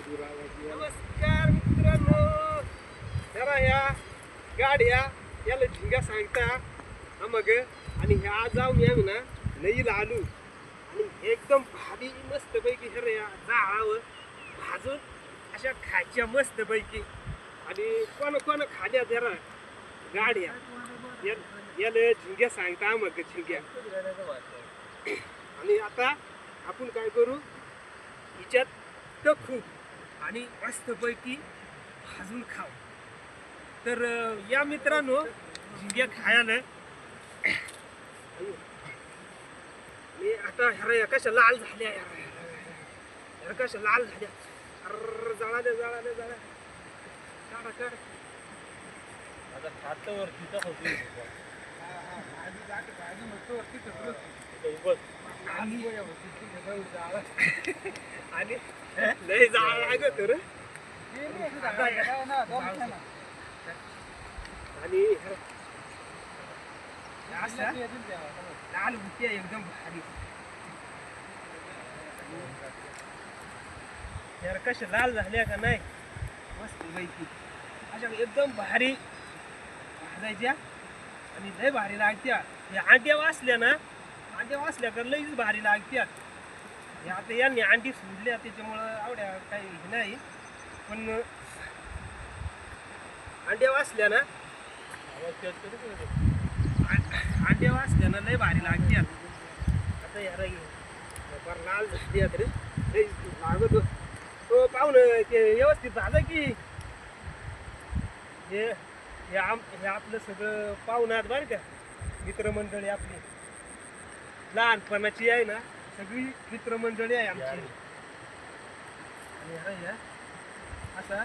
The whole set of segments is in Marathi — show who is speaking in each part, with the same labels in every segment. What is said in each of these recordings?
Speaker 1: नमस्कार मित्रांनो, जरा या गाड्या याला झिंगा सांगता मग आणि ह्या जाऊ मी आम्ही ना लईला आलो आणि एकदम भारी मस्त पैकी खरं या जाळावर भाजून अशा खायच्या मस्त पैकी आणि कोण खाल्या जरा गाड्या याला झिंग्या सांगता मग झिंग्या. आणि आता आपण काय करू, हिच्यात टखू आणि मस्तपैकी भाजून खाऊ. तर या मित्रांनो झिंग्या खायला मी आता ह्या कशा लाल झाल्या, ह्या कशा लाल झाल्या. अर जळा दे काढा काढ
Speaker 2: आता खातं वरती तर होती
Speaker 1: आणि लय जाळ लागत रे. आणि लाल होती एकदम भारी. यार कशा लाल झाल्या का नाही मस्त पैकी अशा एकदम भारी भाजायच्या आणि लय भारी लागत्या. या अंड्या वाचल्या ना, अंड्या वाचल्या तर लईच भारी लागत्या. आता यांनी अंडी सोडल्या त्याच्यामुळं आवड्या काही हे नाही, पण अंड्या वाचल्या ना, अंड्या वाचल्या ना लय भारी लागत्या. आता यार फार लाल झाली तरी लागत हो पाहुणं ते व्यवस्थित झालं की हे आपलं सगळं पाहुणात बरं का. मित्रमंडळी आपली लहानपणाची आहे ना, सगळी मित्रमंडळी आहे आमची. आणि असा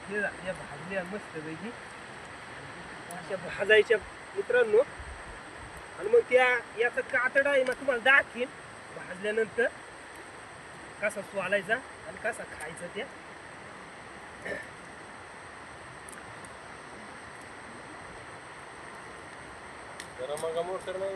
Speaker 1: हे या भाजल्या मस्त पैकी अशा भाजायच्या मित्रांनो. आणि मग त्या याचा कातडा आहे मग तुम्हाला दाखवीन भाजल्यानंतर कसा स्वालायचा आणि कसा खायचा त्या.
Speaker 2: जरा मग मोटर नाही